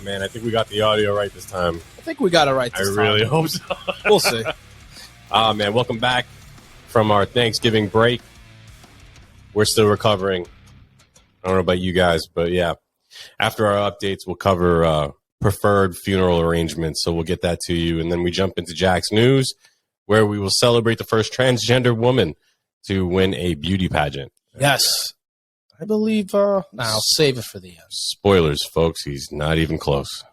man. I think we got the audio right this time. I think we got it right this time. I really hope so. We'll see. Man, welcome back from our Thanksgiving break. We're still recovering. I don't know about you guys, but yeah. After our updates, we'll cover preferred funeral arrangements, so we'll get that to you. And then we jump into Jack's news, where we will celebrate the first transgender woman to win a beauty pageant. Yes. I believe, I'll save it for the end. Spoilers, folks. He's not even close.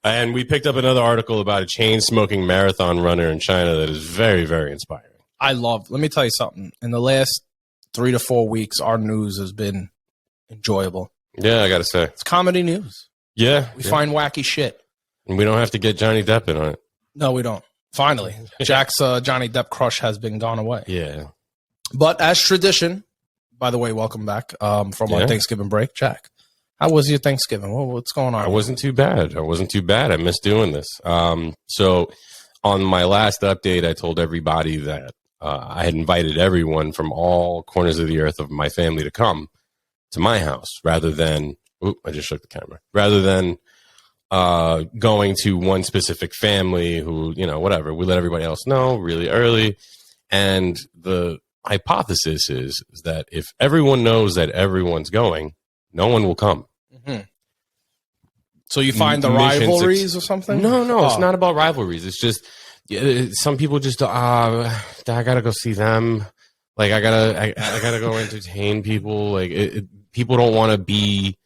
And we picked up another article about a chain-smoking marathon runner in China that is very, very inspiring. Let me tell you something. In the last 3 to 4 weeks, our news has been enjoyable. Yeah, I got to say. It's comedy news. Yeah. We find wacky shit. And we don't have to get Johnny Depp in on it. No, we don't. Finally. Jack's Johnny Depp crush has been gone away. Yeah. But as tradition, by the way, welcome back from our Thanksgiving break. Jack, how was your Thanksgiving? What's going on? I wasn't too bad. I missed doing this. So on my last update, I told everybody that I had invited everyone from all corners of the earth of my family to come to my house rather than, I just shook the camera, rather than going to one specific family who, whatever. We let everybody else know really early. And the hypothesis is that if everyone knows that everyone's going, no one will come. Mm-hmm. So you find the rivalries or something? No, it's not about rivalries. It's just some people just I gotta go see them. Like I gotta go entertain people. Like people don't want to be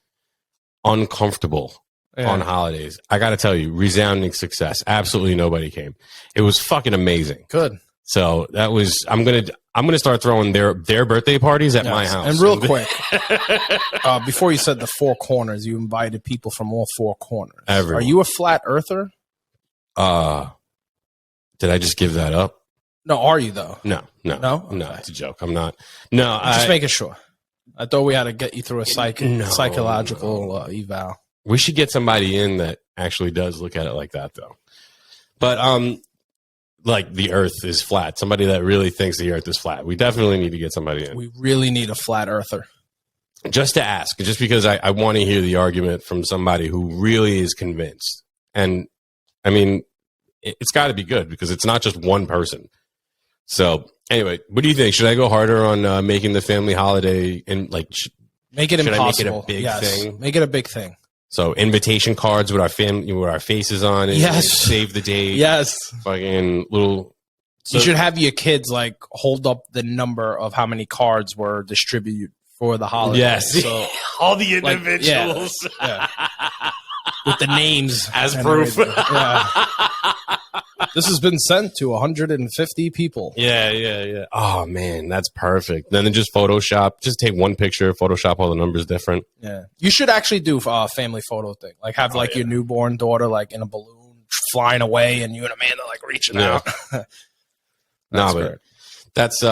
uncomfortable on holidays. I gotta tell you, resounding success. Absolutely nobody came. It was fucking amazing. Good. So that was. I'm gonna start throwing their birthday parties at my house. And real quick, before you said the four corners, you invited people from all four corners. Everyone. Are you a flat earther? Did I just give that up? No, are you though? No. Okay. It's a joke. I'm not. No, just making sure. I thought we had to get you through a psychological eval. We should get somebody in that actually does look at it like that, though. But like the Earth is flat. Somebody that really thinks the Earth is flat. We definitely need to get somebody in. We really need a flat earther. Just to ask, just because I want to hear the argument from somebody who really is convinced. And I mean, it's got to be good because it's not just one person. So anyway, what do you think? Should I go harder on making the family holiday and like make it impossible? Should I make it a big thing? Make it a big thing. So invitation cards with our family, with our faces on it. Yes. Save the date. Yes. Fucking little. You should have your kids like hold up the number of how many cards were distributed for the holiday. Yes. So all the individuals. Yeah. With the names as proof. Yeah. This has been sent to 150 people. Yeah. Oh man, that's perfect. Then just Photoshop. Just take one picture, Photoshop all the numbers different. Yeah. You should actually do a family photo thing. Like have your newborn daughter like in a balloon flying away and you and Amanda like reaching out. That's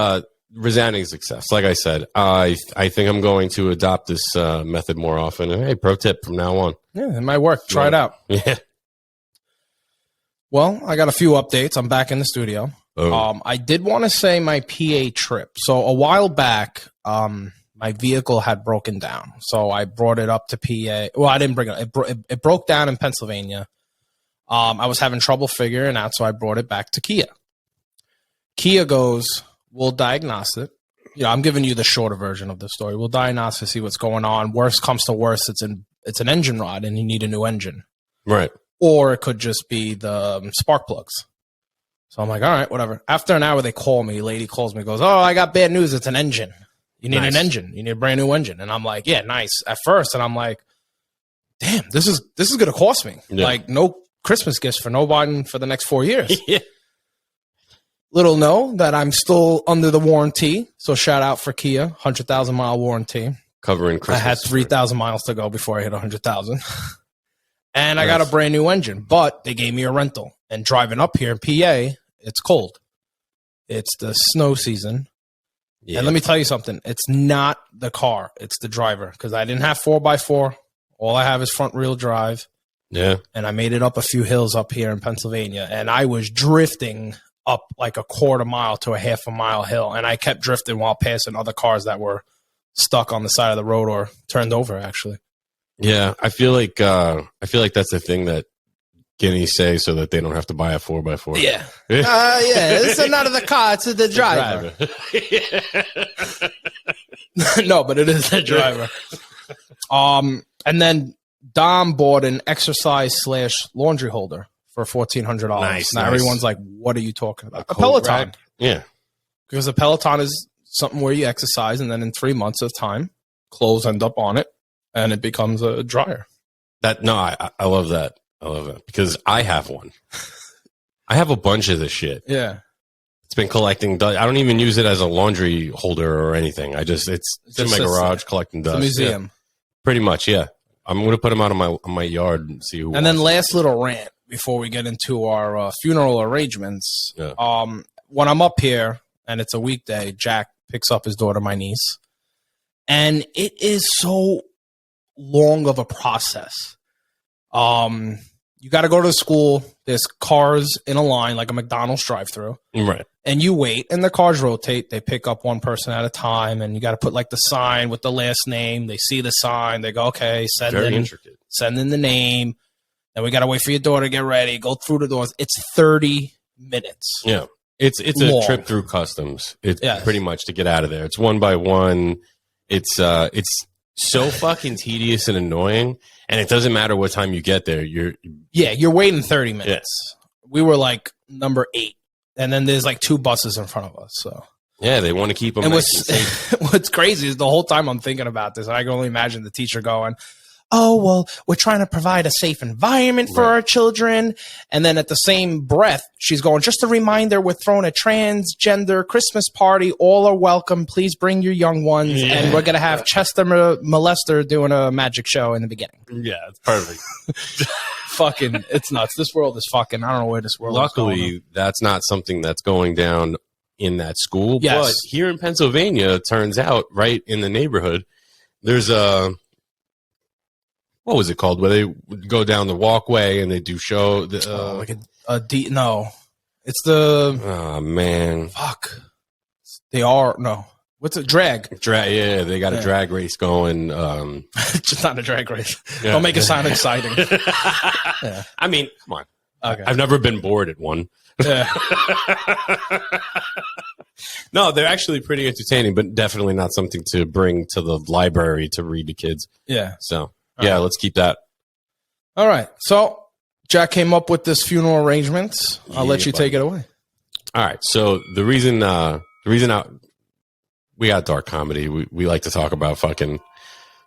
resounding success. Like I said, I think I'm going to adopt this method more often. And hey, pro tip from now on. Yeah, it might work. Try it out. Yeah. Well, I got a few updates. I'm back in the studio. Oh. I did want to say my PA trip. So a while back, my vehicle had broken down. So I brought it up to PA. Well, I didn't bring it up. It broke down in Pennsylvania. I was having trouble figuring out, so I brought it back to Kia. Kia goes, we'll diagnose it. I'm giving you the shorter version of the story. We'll diagnose to see what's going on. Worst comes to worst, it's an engine rod, and you need a new engine. Right. Or it could just be the spark plugs. So I'm like, all right, whatever. After an hour, they call me. Lady calls me, goes, oh, I got bad news. It's an engine. You need an engine. You need a brand new engine. And I'm like, yeah, nice. At first, and I'm like, damn, this is going to cost me. Yeah. Like no Christmas gifts for nobody for the next 4 years. Yeah. Little know that I'm still under the warranty. So shout out for Kia, 100,000 mile warranty. Covering Christmas. I had 3,000 miles to go before I hit 100,000. And I got a brand new engine, but they gave me a rental. And driving up here in PA, it's cold. It's the snow season. Yeah. And let me tell you something. It's not the car. It's the driver. Because I didn't have 4x4. All I have is front wheel drive. Yeah. And I made it up a few hills up here in Pennsylvania. And I was drifting up like a quarter mile to a half a mile hill. And I kept drifting while passing other cars that were stuck on the side of the road or turned over, actually. Yeah, I feel like that's the thing that guineas say so that they don't have to buy a 4x4. Yeah. It's not the car, it's the driver. No, but it is the driver. And then Dom bought an exercise/laundry holder for $1,400. Nice. Everyone's like, what are you talking about? A Peloton. Rack? Yeah. Because a Peloton is something where you exercise, and then in 3 months of time, clothes end up on it, and it becomes a dryer. I love that. I love it because I have one. I have a bunch of this shit. Yeah. It's been collecting dust. I don't even use it as a laundry holder or anything. It's in my garage collecting dust. It's a museum. Yeah. Pretty much, yeah. I'm going to put them out on my yard and see who. And then last little rant before we get into our funeral arrangements. Yeah. When I'm up here and it's a weekday, Jack picks up his daughter, my niece, and it is so long of a process. You got to go to the school. There's cars in a line, like a McDonald's drive-through. Right. And you wait, and the cars rotate. They pick up one person at a time, and you got to put like the sign with the last name. They see the sign. They go, okay, send in the name. Then we got to wait for your daughter to get ready, go through the doors. It's 30 minutes. Yeah. It's long. a trip through customs. It's pretty much to get out of there. It's one by one. It's so fucking tedious and annoying. And it doesn't matter what time you get there. You're waiting 30 minutes. Yeah. We were like number 8. And then there's like 2 buses in front of us. So yeah, they want to keep them. And what's crazy is the whole time I'm thinking about this, I can only imagine the teacher going, oh, well, we're trying to provide a safe environment for our children. And then at the same breath, she's going, just a reminder, we're throwing a transgender Christmas party. All are welcome. Please bring your young ones. Yeah. And we're going to have Chester Molester doing a magic show in the beginning. Yeah, it's perfect. Fucking, it's nuts. This world is fucking, I don't know where this world is going. Luckily, that's not something that's going down in that school. Yes. But here in Pennsylvania, it turns out, right in the neighborhood, there's a... What was it called? Where they would go down the walkway and they do show. No, it's the. Oh man, fuck. They are no. What's it? Drag. Yeah, they got a drag race going. Just not a drag race. Yeah. Don't make it sound exciting. Yeah. I mean, come on. Okay. I've never been bored at one. Yeah. No, they're actually pretty entertaining, but definitely not something to bring to the library to read to kids. Yeah. So. Yeah, let's keep that. All right. So Jack came up with this funeral arrangements. I'll let you take it away. All right. So the reason we got dark comedy. We like to talk about fucking,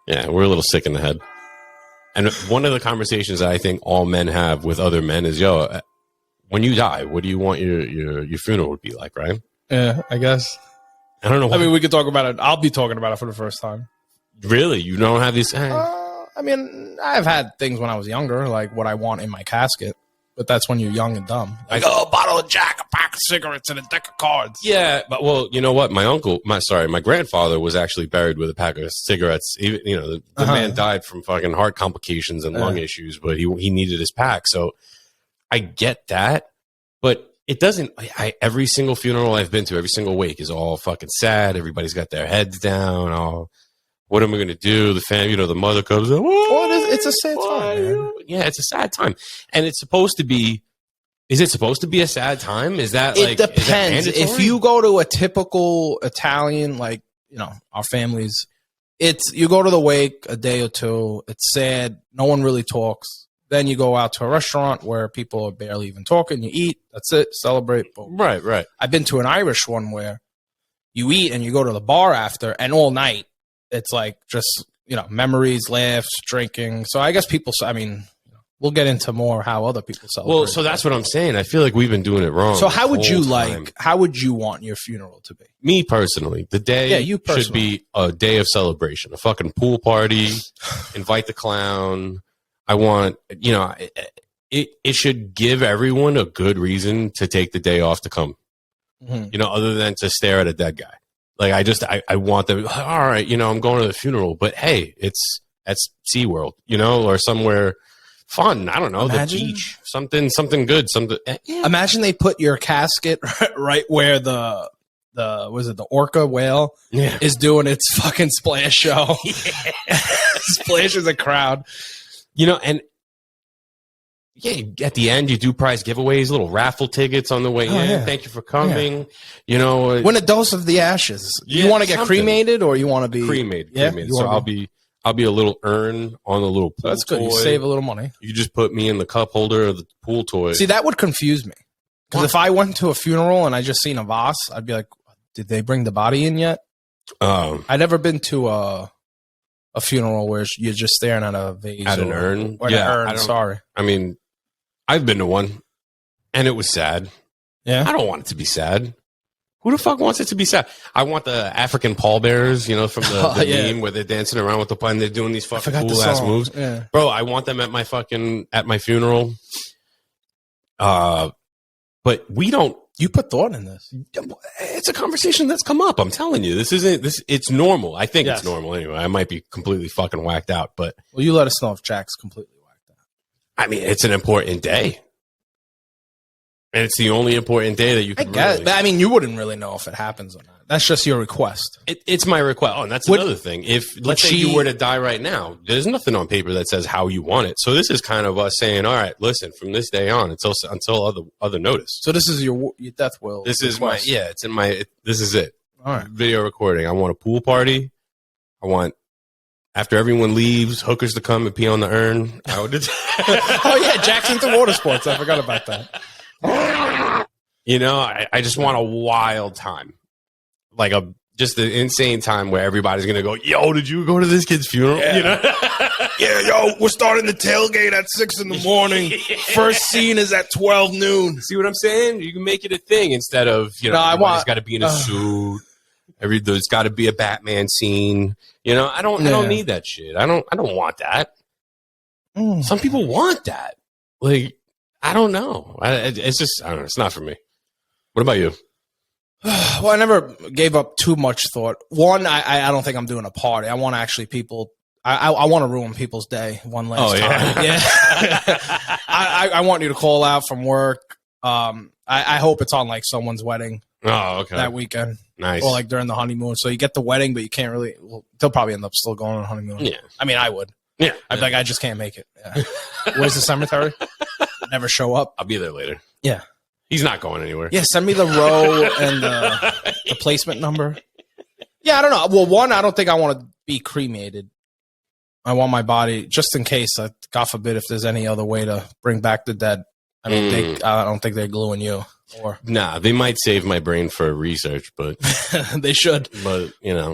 we're a little sick in the head. And one of the conversations that I think all men have with other men is, when you die, what do you want your funeral to be like, right? Yeah, I guess. I don't know. I mean, we could talk about it. I'll be talking about it for the first time. Really? You don't have these? I mean, I've had things when I was younger, like what I want in my casket, but that's when you're young and dumb. Like, a bottle of Jack, a pack of cigarettes, and a deck of cards. Yeah, but well, you know what? My grandfather was actually buried with a pack of cigarettes. Even, the man died from fucking heart complications and lung issues, but he needed his pack. So I get that, but it doesn't. Every single funeral I've been to, every single wake is all fucking sad. Everybody's got their heads down. What am I going to do? The family, the mother comes up. It's a sad time, man. Yeah, it's a sad time. And it's supposed to be, is it supposed to be a sad time? Is that it depends. If you go to a typical Italian, like, our families, you go to the wake a day or two, it's sad. No one really talks. Then you go out to a restaurant where people are barely even talking. You eat. That's it. Celebrate. Boom. Right. I've been to an Irish one where you eat and you go to the bar after, and all night, it's like just, memories, laughs, drinking. So I guess we'll get into more how other people celebrate. Well, so that's what I'm saying. I feel like we've been doing it wrong. So how would you want your funeral to be? Me personally, the day should be a day of celebration, a fucking pool party, invite the clown. I want, it should give everyone a good reason to take the day off to come, other than to stare at a dead guy. Like, I want them, all right, I'm going to the funeral, but hey, it's at SeaWorld, or somewhere fun. I don't know, the beach, something good. Imagine they put your casket right where the orca whale is doing its fucking splash show. splashes a crowd. And yeah, at the end you do prize giveaways, little raffle tickets on the way in. Yeah. Thank you for coming. Win a dose of the ashes. You want to get cremated or you want to be cremated? Yeah, cremated. So I'll be a little urn on the little pool. That's good. Toy. You save a little money. You just put me in the cup holder of the pool toy. See, that would confuse me. Because if I went to a funeral and I just seen a vase, I'd be like, did they bring the body in yet? I'd never been to a funeral where you're just staring at a vase. At an urn? Or an urn, sorry. I mean, I've been to one, and it was sad. Yeah? I don't want it to be sad. Who the fuck wants it to be sad? I want the African pallbearers, from the meme where they're dancing around with the pun. They're doing these fucking cool-ass moves. Yeah. Bro, I want them at my funeral. But we don't. You put thought in this. It's a conversation that's come up. I'm telling you, it's normal. I think Yes. it's normal anyway. I might be completely fucking whacked out, but. Well, you let us know if Jack's completely whacked out. I mean, it's an important day. And it's the only important day that you can But I mean, you wouldn't really know if it happens or not. That's just your request. It's my request. Oh, and that's another thing. If, let's say you were to die right now, there's nothing on paper that says how you want it. So this is kind of us saying, all right, listen, from this day on, until other notice. So this is your death will. This is request. this is it. All right. Video recording. I want a pool party. I want, after everyone leaves, hookers to come and pee on the urn. Oh, yeah, Jack's into water sports. I forgot about that. I just want a wild time. Like just an insane time where everybody's going to go, yo, did you go to this kid's funeral? Yeah. Yeah, yo, we're starting the tailgate at 6 a.m. First scene is at 12 noon. See what I'm saying? You can make it a thing instead of, everybody's got to be in a suit. There's got to be a Batman scene. I don't need that shit. I don't want that. Some people want that. Like, I don't know. It's just, I don't know. It's not for me. What about you? Well, I never gave up too much thought. One, I don't think I'm doing a party. I want to actually I want to ruin people's day one last time. Yeah. I want you to call out from work. I hope it's on like someone's wedding. Oh, okay. That weekend. Nice. Or like during the honeymoon. So you get the wedding, but you can't really, they'll probably end up still going on a honeymoon. Yeah. I mean, I would. Yeah. I'd be like, I just can't make it. Yeah. Where's the cemetery? Never show up. I'll be there later. Yeah. He's not going anywhere. Yeah, send me the row and the placement number. Yeah, I don't know. Well, one, I don't think I want to be cremated. I want my body, just in case, God forbid, if there's any other way to bring back the dead. I don't think they're gluing you. Nah, they might save my brain for research, but they should. But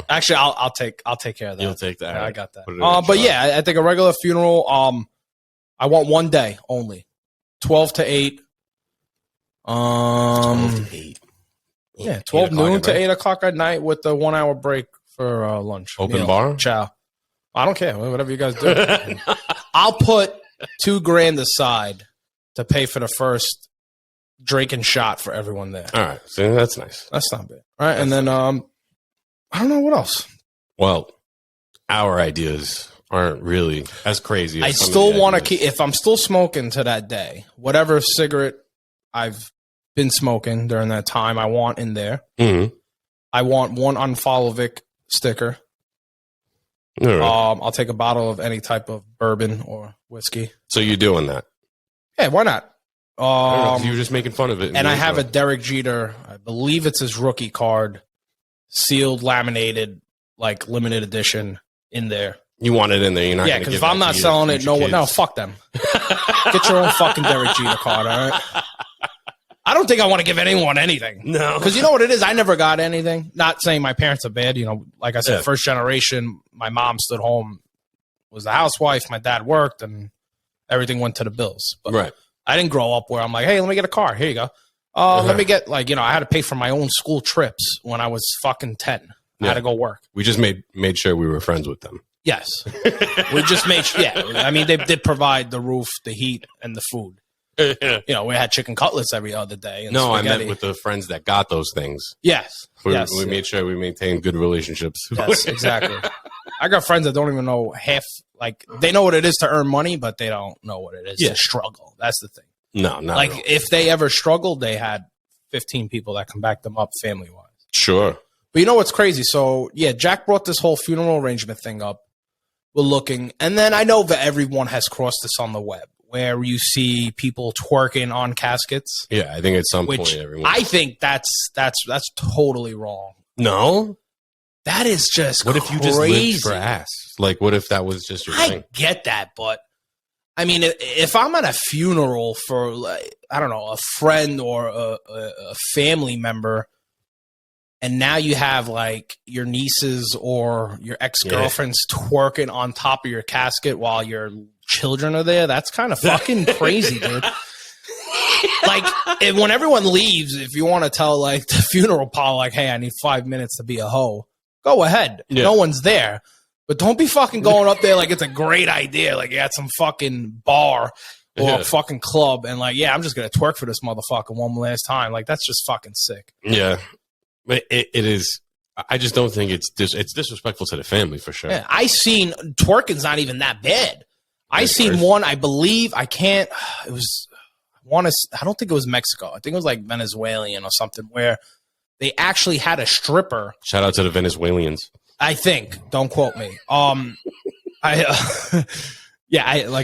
actually, I'll take care of that. You'll take that. Yeah, I got that. But yeah, I think a regular funeral. I want one day only, 12 to 8. 12 to 8. Yeah, 12 noon to 8 o'clock at night with the 1 hour break for lunch. Open bar? Chow. I don't care. Whatever you guys do. I'll put $2,000 aside to pay for the first drink and shot for everyone there. All right. So that's nice. That's not bad. All right. And then I don't know what else. Well, our ideas aren't really as crazy as I still want to keep, if I'm still smoking to that day, whatever cigarette I've been smoking during that time, I want in there. Mm-hmm. I want one UnFollowVic sticker. Right. I'll take a bottle of any type of bourbon or whiskey. So you're doing that? Yeah, why not? You were just making fun of it. And I have a Derek Jeter, I believe it's his rookie card, sealed, laminated, like limited edition in there. You want it in there? You're not. Yeah, because if I'm not selling it, no, fuck them. Get your own fucking Derek Jeter card, all right? I don't think I want to give anyone anything. No. Because you know what it is? I never got anything. Not saying my parents are bad. Like I said, first generation, my mom stood home, was the housewife. My dad worked, and everything went to the bills. But right. I didn't grow up where I'm like, hey, let me get a car. Here you go. Let me get, I had to pay for my own school trips when I was fucking 10. I had to go work. We just made sure we were friends with them. Yes. We just made sure. Yeah. I mean, they did provide the roof, the heat, and the food. We had chicken cutlets every other day. And no, spaghetti. I meant with the friends that got those things. Yes. We made sure we maintained good relationships. Yes, exactly. I got friends that don't even know half, they know what it is to earn money, but they don't know what it is to struggle. That's the thing. No, not like if they ever struggled, they had 15 people that can back them up family wise. Sure. But you know what's crazy? So yeah, Jack brought this whole funeral arrangement thing up. were looking. And then I know that everyone has crossed this on the web, where you see people twerking on caskets. Yeah, I think at some point everyone. I think that's totally wrong. No, that is just what crazy. If you just lived for ass? Like, what if that was just your thing? I get that, but I mean, if I'm at a funeral for, like, I don't know, a friend or a family member, and now you have like your nieces or your ex-girlfriends twerking on top of your casket while your children are there, that's kind of fucking crazy, dude. Like, when everyone leaves, if you want to tell like the funeral parlor, like, hey, I need 5 minutes to be a hoe, go ahead. Yeah. No one's there. But don't be fucking going up there like it's a great idea. Like, you're at some fucking bar or a fucking club and like, yeah, I'm just going to twerk for this motherfucker one last time. Like, that's just fucking sick. Yeah. But it is. I just don't think it's disrespectful to the family for sure. Yeah, I seen twerking's not even that bad. I seen one, I believe, I don't think it was Mexico. I think it was like Venezuelan or something, where they actually had a stripper. Shout out to the Venezuelans. I think. Don't quote me. Like I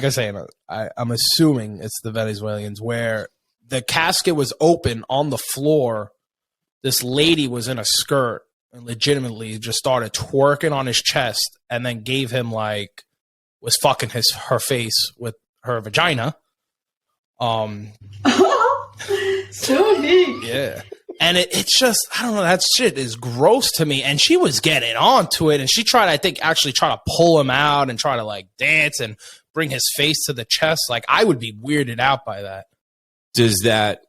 say, I'm assuming it's the Venezuelans, where the casket was open on the floor. This lady was in a skirt and legitimately just started twerking on his chest, and then gave him like, was fucking her face with her vagina. So neat. Yeah. And it's just, I don't know, that shit is gross to me. And she was getting onto it, and she tried, I think, actually try to pull him out and try to like dance and bring his face to the chest. Like, I would be weirded out by that. Does that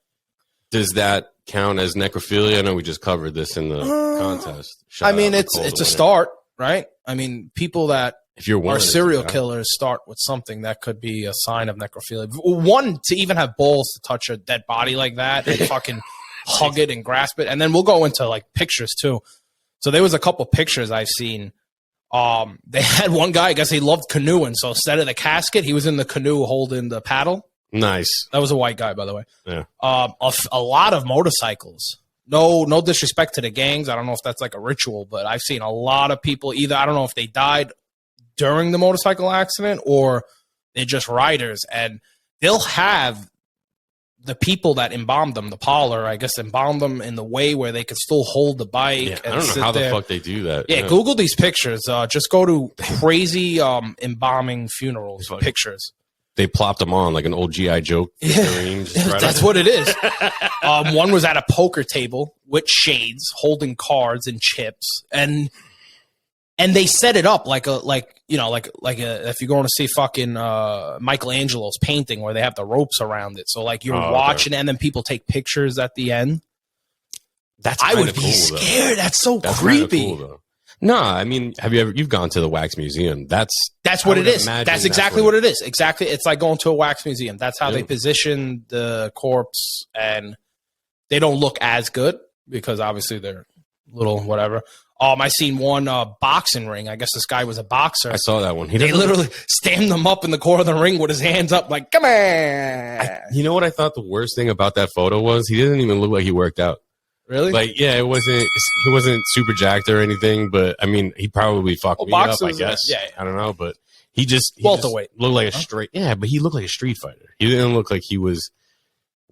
count as necrophilia? I know we just covered this in the contest. I mean, it's a start, right? I mean, people that are serial killers start with something that could be a sign of necrophilia. One, to even have balls to touch a dead body like that and fucking hug it and grasp it. And then we'll go into like pictures too. So there was a couple pictures I've seen. They had one guy, I guess he loved canoeing. So instead of the casket, he was in the canoe holding the paddle. Nice. That was a white guy, by the way. Yeah. A lot of motorcycles. No disrespect to the gangs. I don't know if that's like a ritual, but I've seen a lot of people either, I don't know if they died during the motorcycle accident or they're just riders, and they'll have the people that embalmed them, the parlor, I guess, embalmed them in the way where they could still hold the bike. Yeah, I don't know how the fuck they do that. Yeah, Google these pictures. Just go to crazy embalming funerals pictures. They plopped them on like an old G.I. Joe. Yeah, that's what it is. One was at a poker table with shades, holding cards and chips, and they set it up like if you're going to see fucking Michelangelo's painting where they have the ropes around it. So like you're watching, and then people take pictures at the end. I would be scared. That's so creepy. Cool, no, I mean, you've gone to the wax museum. That's what it is. That's exactly what it is. Exactly. It's like going to a wax museum. That's how they position the corpse, and they don't look as good because obviously they're little whatever. I seen one boxing ring. I guess this guy was a boxer. I saw that one. They literally stand him up in the corner of the ring with his hands up like, come on. You know what I thought the worst thing about that photo was? He didn't even look like he worked out. Really? Like, yeah, he wasn't super jacked or anything, but I mean, he probably fucked me up, I guess. Yeah. I don't know, but he just welterweight. Looked like a straight. Yeah, but he looked like a street fighter. He didn't look like he was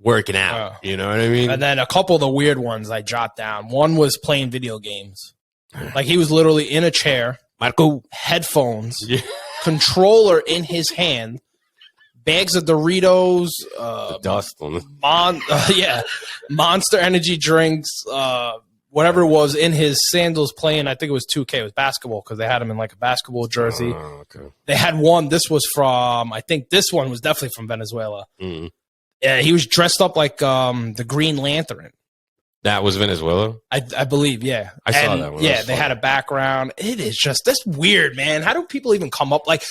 working out. You know what I mean? And then a couple of the weird ones I jot down. One was playing video games. Like he was literally in a chair, headphones, controller in his hand, bags of Doritos, the dust on them. Monster Energy drinks, whatever it was in his sandals playing. I think it was 2K. It was basketball because they had him in like a basketball jersey. Okay. They had one. This was from, I think this one was definitely from Venezuela. Mm-hmm. He was dressed up like the Green Lantern. That was Venezuela? I believe, yeah. I saw that one. Yeah, they had a background. It is just, that's weird, man. How do people even come up? Like,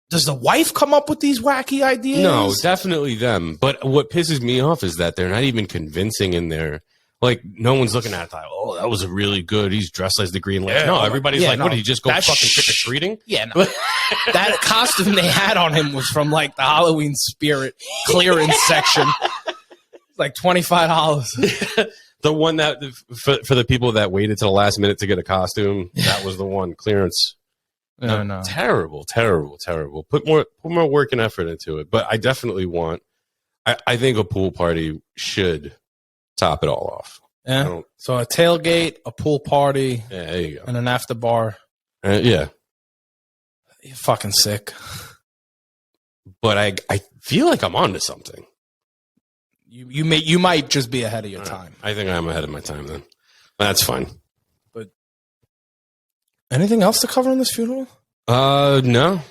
does the wife come up with these wacky ideas? No, definitely them. But what pisses me off is that they're not even convincing in there. Like, no one's looking at it like, oh, that was a really good. He's dressed as the Green Lantern. No, everybody's like, what, did he just go fucking trick-or-treating? Yeah, no. That costume they had on him was from, like, the Halloween Spirit clearance section. Like $25. The one that, for the people that waited till the last minute to get a costume, that was the one, clearance. No. Terrible. Put more work and effort into it. But I definitely want. I think a pool party should top it all off. Yeah. So a tailgate, a pool party, Yeah, there you go, and an after bar. Yeah. You're fucking sick. But I feel like I'm onto something. You might just be ahead of your time. I think I'm ahead of my time then. That's fine. But anything else to cover in this funeral? No.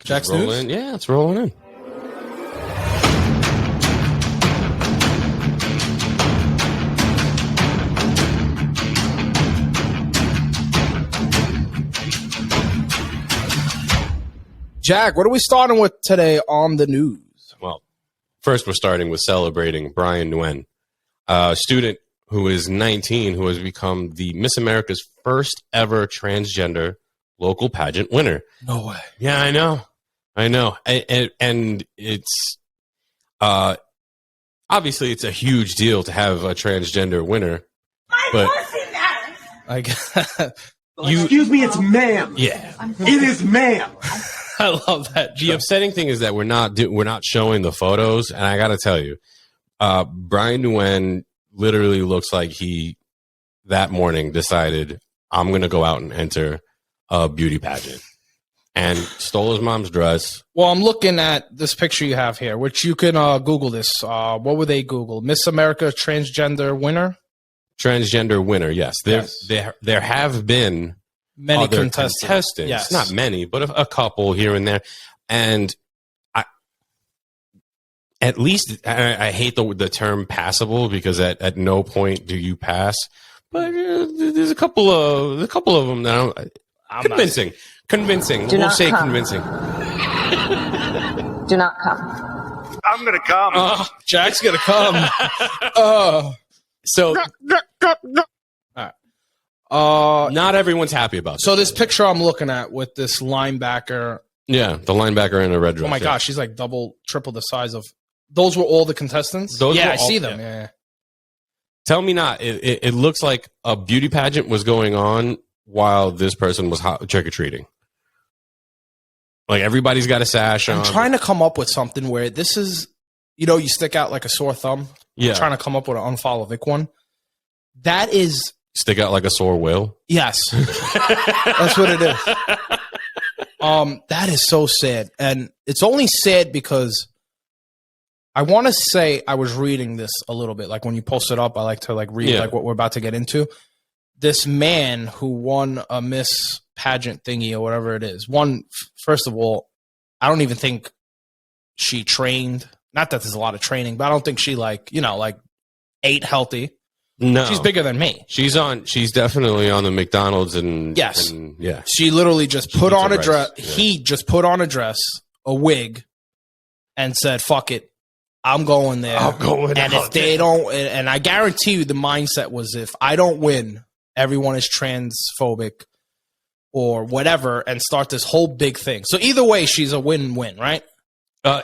Jack's roll news? in. Yeah, it's rolling in. Jack, what are we starting with today on the news? Well, first we're starting with celebrating Brian Nguyen, a student who is 19, who has become the Miss America's first ever transgender local pageant winner. No way. Yeah, I know. And it's obviously it's a huge deal to have a transgender winner. But excuse me, it's ma'am. Yeah, it is ma'am. I love that. The upsetting thing is that we're not showing the photos, and I got to tell you, Brian Nguyen literally looks like he that morning decided I'm going to go out and enter a beauty pageant and stole his mom's dress. Well, I'm looking at this picture you have here, which you can Google this. What would they Google? Miss America transgender winner? Transgender winner, yes. There have been many other contestants. Yes. Not many, but a couple here and there. And I hate the term passable because at no point do you pass. But there's a couple of them now. Convincing. We'll say come. Convincing. Do not come. I'm gonna come. Jack's gonna come. So not everyone's happy about this. So this picture I'm looking at with this linebacker. Yeah, the linebacker in a red dress. Oh my gosh, she's like triple the size of. Those were all the contestants. I see them. Yeah. Tell me not. It looks like a beauty pageant was going on while this person was trick or treating. Like everybody's got a sash on. I'm trying to come up with something where this is, you stick out like a sore thumb. Yeah. I'm trying to come up with an UnFollowVic one. That is. Stick out like a sore whale? Yes. That's what it is. That is so sad. And it's only sad because I want to say I was reading this a little bit. Like when you post it up, I like to read like what we're about to get into. This man who won a Miss Pageant thingy or whatever it is. First of all, I don't even think she trained. Not that there's a lot of training, but I don't think she ate healthy. No, she's bigger than me. She's definitely on the McDonald's and yes, and, yeah. She literally just put on a dress. Yeah. He just put on a dress, a wig, and said, "Fuck it, I'm going there." And if they don't, and I guarantee you, the mindset was, if I don't win, everyone is transphobic or whatever, and start this whole big thing. So either way, she's a win-win, right?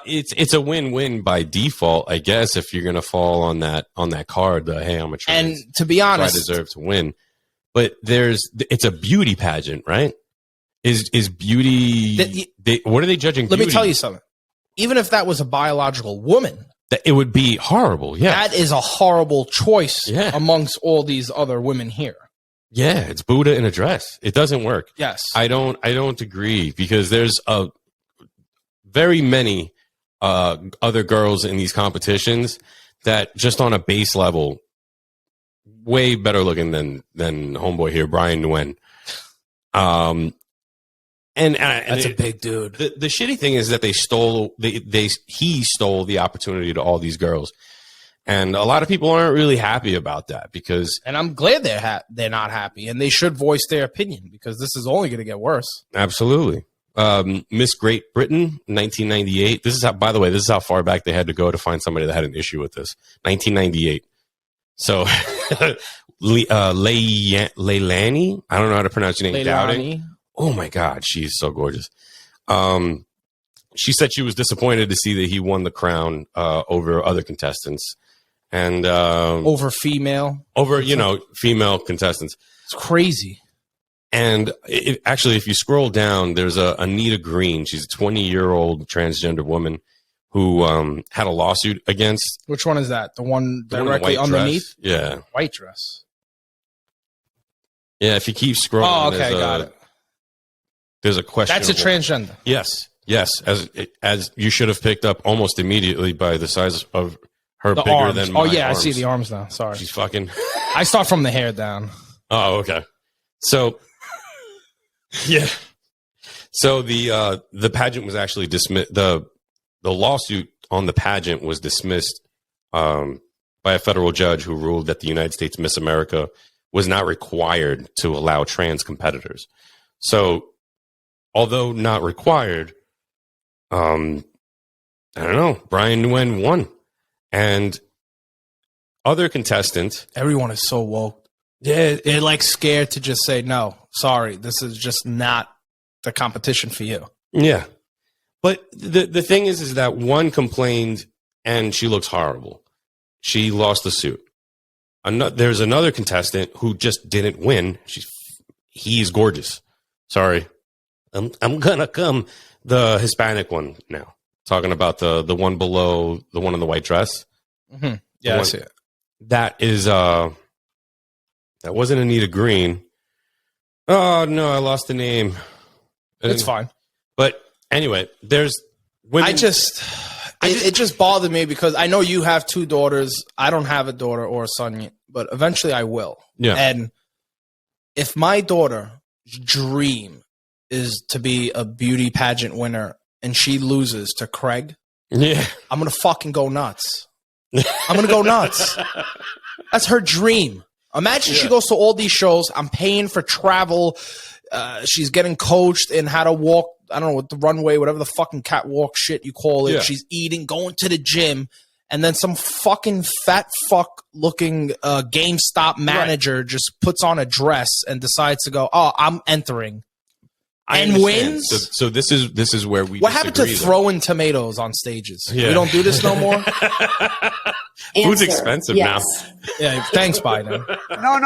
It's a win-win by default, I guess, if you're gonna fall on that card. Hey, I'm a trans, and to be honest, so I deserve to win. But it's a beauty pageant, right? Is beauty? What are they judging? Let me tell you something. Even if that was a biological woman, it would be horrible. Yeah, that is a horrible choice amongst all these other women here. Yeah, it's Buddha in a dress. It doesn't work. Yes, I don't agree because there's very many other girls in these competitions that just on a base level, way better looking than homeboy here, Brian Nguyen. And that's a big dude. The shitty thing is that he stole the opportunity to all these girls, and a lot of people aren't really happy about that because. And I'm glad they're not happy, and they should voice their opinion because this is only going to get worse. Absolutely. Miss Great Britain, 1998. This is how far back they had to go to find somebody that had an issue with this. 1998. So, Leilani, I don't know how to pronounce your name. Doubting. Oh my God, she's so gorgeous. She said she was disappointed to see that he won the crown over other contestants and over female female contestants. It's crazy. And actually, if you scroll down, there's a Anita Green. She's a 20-year-old transgender woman who had a lawsuit against. Which one is that? The one the one in the directly white underneath? dress? Yeah. White dress. Yeah, if you keep scrolling. Oh, okay, got it. There's a question. That's a transgender. Yes. As you should have picked up almost immediately by the size of her, The bigger arms. than my Oh, yeah, arms. I see the arms now. Sorry. She's fucking. I start from the hair down. Oh, okay. So, yeah. So the pageant was actually dismissed. The lawsuit on the pageant was dismissed by a federal judge who ruled that the United States Miss America was not required to allow trans competitors. So, although not required, I don't know, Brian Nguyen won. And other contestant. Everyone is so woke. Yeah, they're like scared to just say, no, sorry, this is just not the competition for you. Yeah. But the thing is that one complained and she looks horrible. She lost the suit. There's another contestant who just didn't win. He's gorgeous. Sorry. I'm gonna come. The Hispanic one now. Talking about the one below the one in the white dress. Mm-hmm. Yeah, I see it. That is that wasn't Anita Green. Oh no, I lost the name. It's fine. But anyway, there's women. It just bothered me because I know you have 2 daughters. I don't have a daughter or a son yet, but eventually I will. Yeah. And if my daughter's dream is to be a beauty pageant winner and she loses to Craig, yeah, I'm going to fucking go nuts. I'm going to go nuts. That's her dream. Imagine she goes to all these shows. I'm paying for travel. She's getting coached in how to walk. I don't know what the runway, whatever the fucking catwalk shit you call it. Yeah. She's eating, going to the gym. And then some fucking fat fuck looking GameStop manager just puts on a dress and decides to go, oh, I'm entering. And wins. So this is where we. What happened to throwing tomatoes on stages? Yeah. We don't do this no more. Food's expensive now. Yeah, thanks, Biden. No.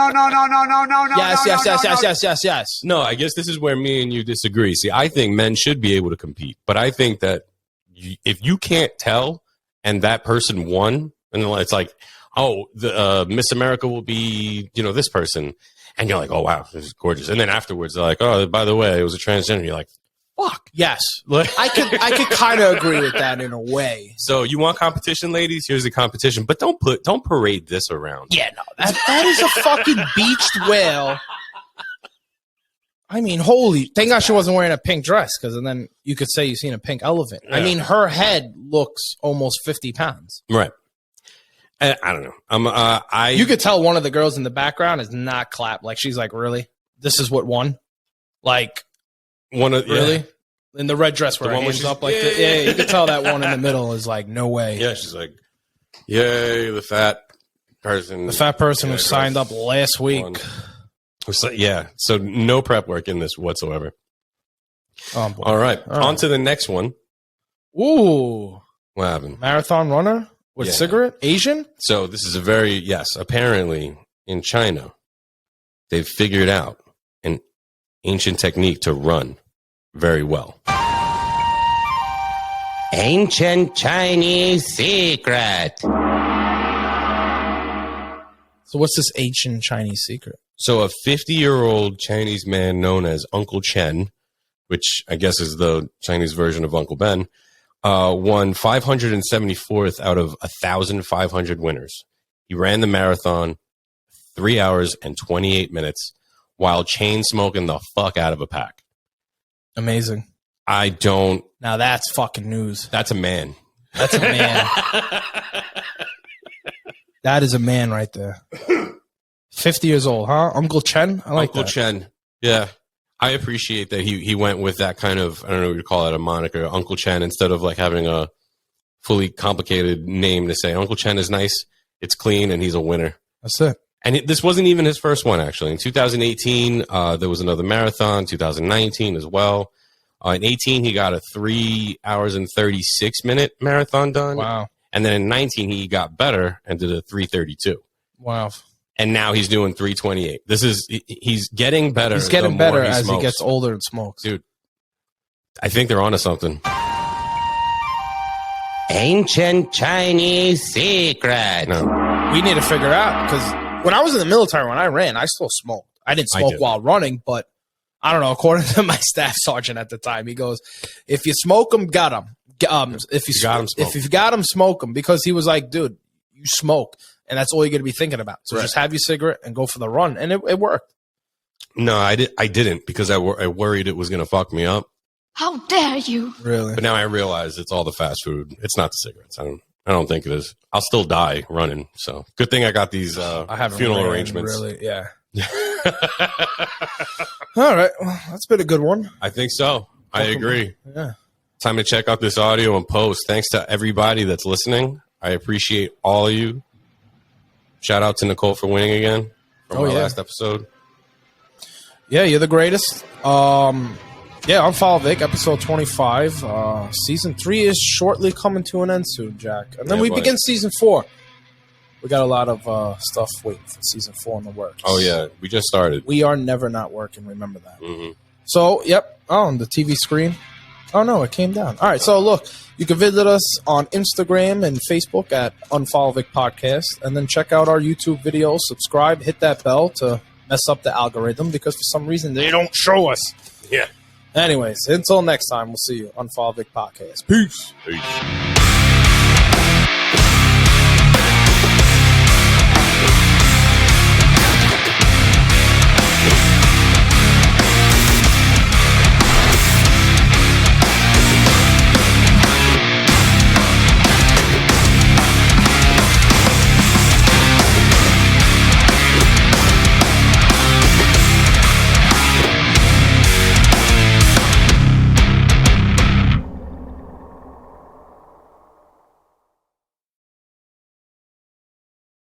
Yes. No, I guess this is where me and you disagree. See, I think men should be able to compete, but I think that if you can't tell and that person won, and it's like, oh, the Miss America will be, this person, and you're like, oh wow, this is gorgeous, and then afterwards they're like, oh, by the way, it was a transgender. You're like, fuck. Yes, I could kind of agree with that in a way. So you want competition, ladies? Here's the competition, but don't parade this around. Yeah, no, that is a fucking beached whale. I mean, thank God she wasn't wearing a pink dress, because then you could say you've seen a pink elephant. Yeah. I mean, her head looks almost 50 pounds. Right. I don't know. You could tell one of the girls in the background is not clapped. Like, she's like, really? This is what won? Like, really? In the red dress where her hands up like this. Yeah, you could tell that one in the middle is like, no way. Yeah, she's like, yay, the fat person. The fat person who signed up last week. So, yeah, so no prep work in this whatsoever. Oh, boy. All right, on to the next one. Ooh. What happened? Marathon runner with cigarette? Asian? So this is apparently in China, they've figured out an ancient technique to run very well. Ancient Chinese secret. So what's this ancient Chinese secret? So a 50-year-old Chinese man known as Uncle Chen, which I guess is the Chinese version of Uncle Ben, won 574th out of 1,500 winners. He ran the marathon 3 hours and 28 minutes while chain smoking the fuck out of a pack. Amazing. Now that's fucking news. That's a man. That's a man. That is a man right there. 50 years old, huh? Uncle Chen? I like Uncle Chen. Yeah. I appreciate that he went with that kind of, I don't know what you call it, a moniker, Uncle Chen, instead of like having a fully complicated name to say. Uncle Chen is nice, it's clean, and he's a winner. That's it. And this wasn't even his first one, actually. In 2018, there was another marathon, 2019 as well. In 18, he got a 3 hours and 36-minute marathon done. Wow. And then in 19, he got better and did a 3:32. Wow. and now he's doing 328. He's getting better. He's getting the more better as he smokes. gets older and smokes. Dude, I think they're onto something. Ancient Chinese secret. No. We need to figure out, because when I was in the military, when I ran, I still smoked. I didn't smoke while running, but I don't know. According to my staff sergeant at the time, he goes, "If you smoke them, got them. If you got them, smoke them." Because he was like, "Dude, you smoke, and that's all you're gonna be thinking about. So just have your cigarette and go for the run." And it worked. No, I didn't because I worried it was gonna fuck me up. How dare you? Really? But now I realize it's all the fast food. It's not the cigarettes. I don't think it is. I'll still die running. So good thing I got these I haven't funeral ran, arrangements. Really? Yeah. All right. Well, that's been a good one. I think so. I agree. Yeah. Time to check out this audio and post. Thanks to everybody that's listening. I appreciate all of you. Shout out to Nicole for winning again from our last episode. Yeah, you're the greatest. Yeah, UnFollowVic, episode 25. Season 3 is shortly coming to an end soon, Jack. And then we begin season 4. We got a lot of stuff waiting for season 4 in the works. Oh, yeah. We just started. We are never not working. Remember that. Mm-hmm. So, yep. Oh, on the TV screen. Oh, no, it came down. All right. So, look, you can visit us on Instagram and Facebook at UnFollowVic Podcast. And then check out our YouTube videos. Subscribe. Hit that bell to mess up the algorithm because for some reason they don't show us. Yeah. Anyways, until next time, we'll see you on UnFollowVic Podcast. Peace. Peace.